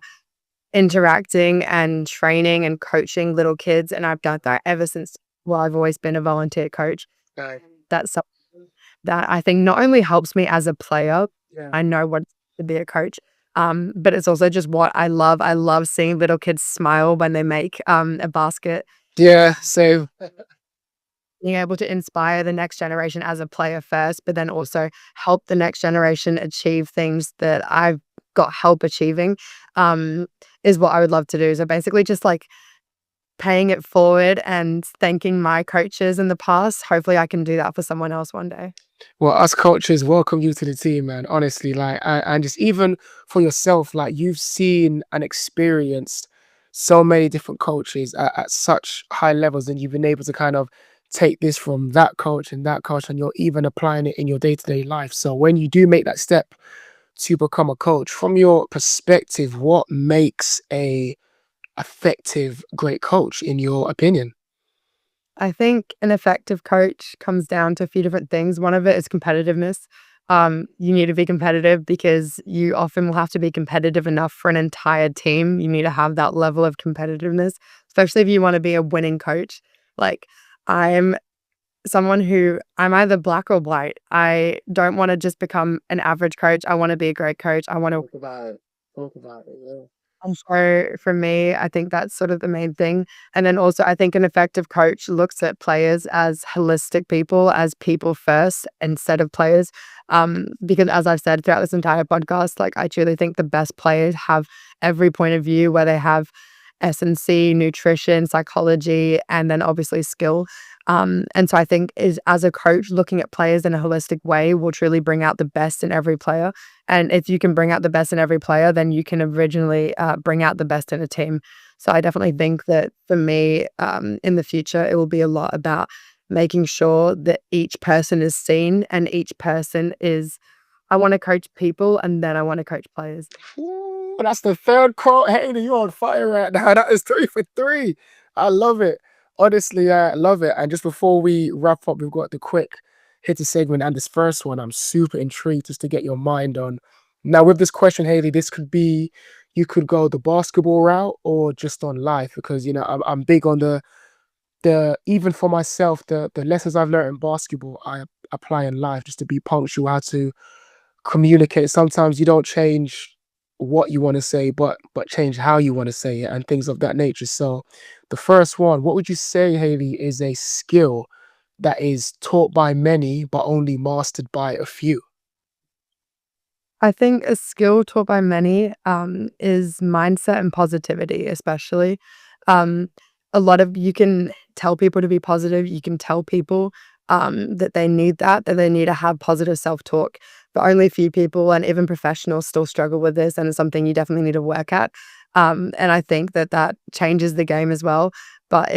interacting and training and coaching little kids. And I've done that ever since, well, I've always been a volunteer coach. Right. That's something that I think not only helps me as a player, Yeah. I know what it's to be a coach, but it's also just what I love. I love seeing little kids smile when they make a basket, Yeah. So being able to inspire the next generation as a player first, but then also help the next generation achieve things that I've got help achieving, is what I would love to do. So basically just like paying it forward and thanking my coaches in the past. Hopefully I can do that for someone else one day. well, us coaches welcome you to the team, man. Honestly, like, and just even for yourself, like, you've seen and experienced so many different coaches at such high levels, and you've been able to kind of take this from that coach, and you're even applying it in your day to day life. So when you do make that step to become a coach, from your perspective, what makes a effective, great coach, in your opinion? I think an effective coach comes down to a few different things. One of it is competitiveness. You need to be competitive because you often will have to be competitive enough for an entire team. You need to have that level of competitiveness, especially if you want to be a winning coach. Like, I'm someone who I'm either black or white. I don't want to just become an average coach. I want to be a great coach. I want to. Talk about it. Talk about it. Yeah. And so for me, I think that's sort of the main thing. And then also, I think an effective coach looks at players as holistic people, as people first instead of players. Because as I've said throughout this entire podcast, like I truly think the best players have every point of view where they have S&C, nutrition, psychology, and then obviously skill. And so I think is as a coach, looking at players in a holistic way will truly bring out the best in every player. And if you can bring out the best in every player, then you can originally bring out the best in a team. So I definitely think that for me, in the future, it will be a lot about making sure that each person is seen and each person is, I want to coach people and then I want to coach players. Ooh, that's the third quote. Hayley, you're on fire right now. That is 3 for 3. I love it. Honestly, I love it. And just before we wrap up, we've got the quick hitter segment. And this first one, I'm super intrigued just to get your mind on. Now, with this question, Hayley, this could be you could go the basketball route or just on life, because I'm big on the even for myself, the lessons I've learned in basketball I apply in life, just to be punctual, how to communicate. Sometimes you don't change what you want to say, but change how you want to say it and things of that nature. So the first one, what would you say, Haley, is a skill that is taught by many but only mastered by a few? I think a skill taught by many, is mindset and positivity, especially. Um, a lot of you can tell people to be positive. You can tell people that they need that they need to have positive self talk. But only a few people, and even professionals, still struggle with this, and it's something you definitely need to work at. And I think that that changes the game as well. But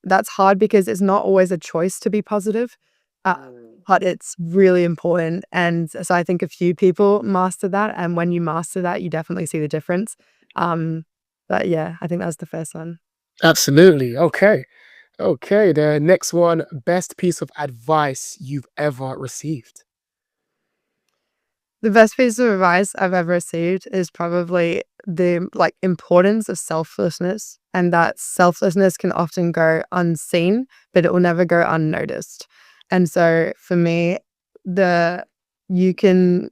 that's hard because it's not always a choice to be positive. But it's really important, and so I think a few people master that, and when you master that, you definitely see the difference. Um, but yeah, I think that's the first one. Absolutely. Okay. Okay. The next one, best piece of advice you've ever received. The best piece of advice I've ever received is probably the, like, importance of selflessness, and that selflessness can often go unseen, but it will never go unnoticed. And so for me, the you can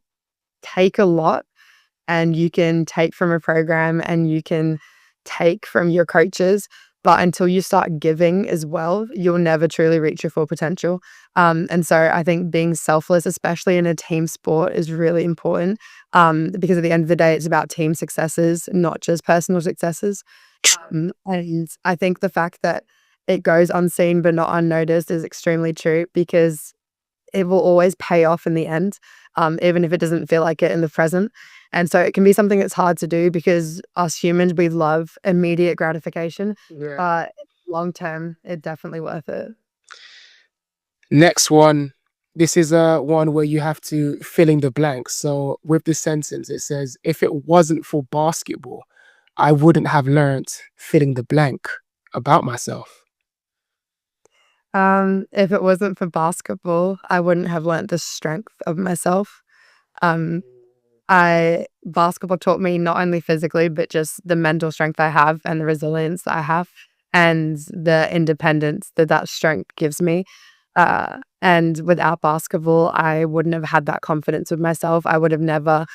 take a lot, and you can take from a program, and you can take from your coaches. But until you start giving as well, you'll never truly reach your full potential. And so I think being selfless, especially in a team sport, is really important, because at the end of the day, it's about team successes, not just personal successes. And I think the fact that it goes unseen but not unnoticed is extremely true, because it will always pay off in the end, even if it doesn't feel like it in the present. And so it can be something that's hard to do, because us humans, we love immediate gratification, Yeah. but long term, it's definitely worth it. Next one. This is one where you have to fill in the blanks. So with the sentence, it says, "If it wasn't for basketball, I wouldn't have learned filling the blank about myself." If it wasn't for basketball, I wouldn't have learnt the strength of myself. Um, I Basketball taught me not only physically, but just the mental strength I have, and the resilience that I have, and the independence that that strength gives me. And without basketball, I wouldn't have had that confidence with myself. I would have never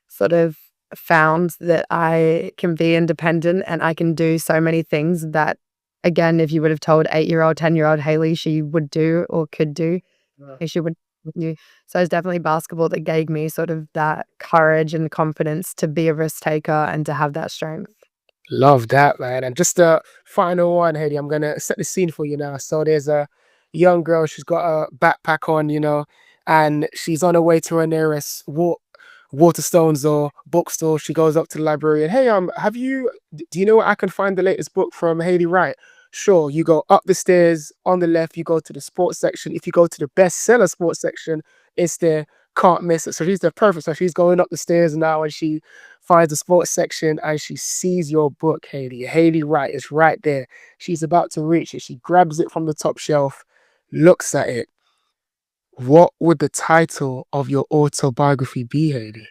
sort of found that I can be independent, and I can do so many things that, again, if you would have told 8-year-old, 10-year-old Haley she would do or could do, she would with you. So it's definitely basketball that gave me sort of that courage and confidence to be a risk taker and to have that strength. Love that, man. And just a final one, Haley. I'm gonna set the scene for you now. So there's a young girl. She's got a backpack on, and she's on her way to her nearest Waterstones or bookstore. She goes up to the librarian. Hey, do you know where I can find the latest book from Hayley Wright? Sure. You go up the stairs on the left. You go to the sports section. If you go to the bestseller sports section, it's there. Can't miss it. So she's the perfect. So she's going up the stairs now, and she finds the sports section and she sees your book, Hayley. Hayley Wright is right there. She's about to reach it. She grabs it from the top shelf, looks at it. What would the title of your autobiography be, Hayley?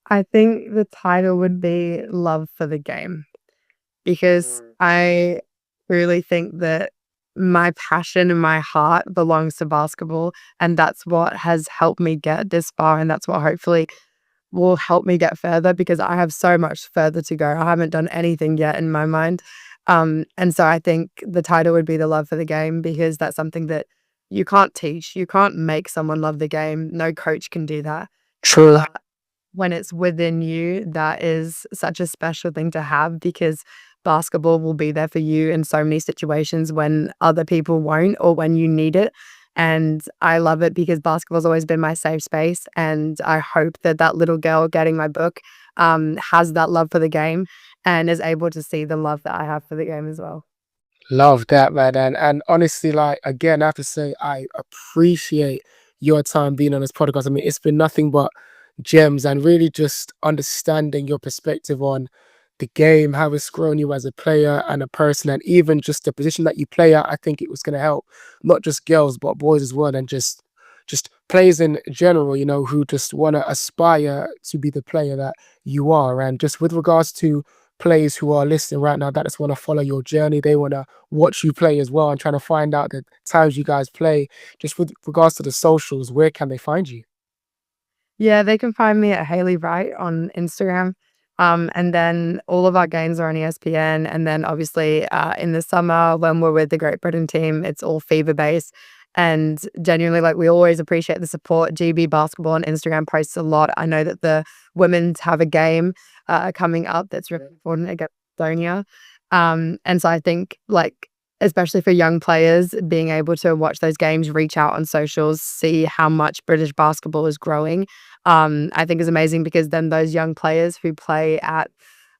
I think the title would be Love for the Game, because I really think that my passion and my heart belongs to basketball, and that's what has helped me get this far, and that's what hopefully will help me get further, because I have so much further to go. I haven't done anything yet in my mind. And so I think the title would be The Love for the Game, because that's something that you can't teach. You can't make someone love the game. No coach can do that. True. When it's within you, that is such a special thing to have, because basketball will be there for you in so many situations when other people won't, or when you need it. And I love it because basketball's always been my safe space. And I hope that that little girl getting my book has that love for the game, and is able to see the love that I have for the game as well. Love that, man. And honestly, like again, I have to say I appreciate your time being on this podcast. I mean, it's been nothing but gems and really just understanding your perspective on the game, how it's grown you as a player and a person, and even just the position that you play at. I think it was gonna help not just girls but boys as well, and just just players in general, who just want to aspire to be the player that you are. And just with regards to players who are listening right now that just want to follow your journey, they want to watch you play as well and trying to find out the times you guys play. Just with regards to the socials, where can they find you? Yeah, they can find me at Hayley Wright on Instagram. And then all of our games are on ESPN. And then obviously in the summer when we're with the Great Britain team, it's all fever based. And genuinely, like we always appreciate the support. GB Basketball on Instagram posts a lot. I know that the women's have a game coming up that's really important against Estonia. And so I think like especially for young players, being able to watch those games, reach out on socials, see how much British basketball is growing, I think is amazing because then those young players who play at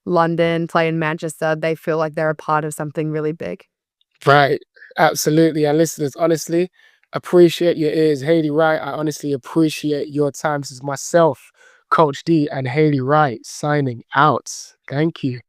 London, play in Manchester, they feel like they're a part of something really big. Right. Absolutely. And listeners, honestly, appreciate your ears. Hayley Wright, I honestly appreciate your time. This is myself, Coach D, and Hayley Wright signing out. Thank you.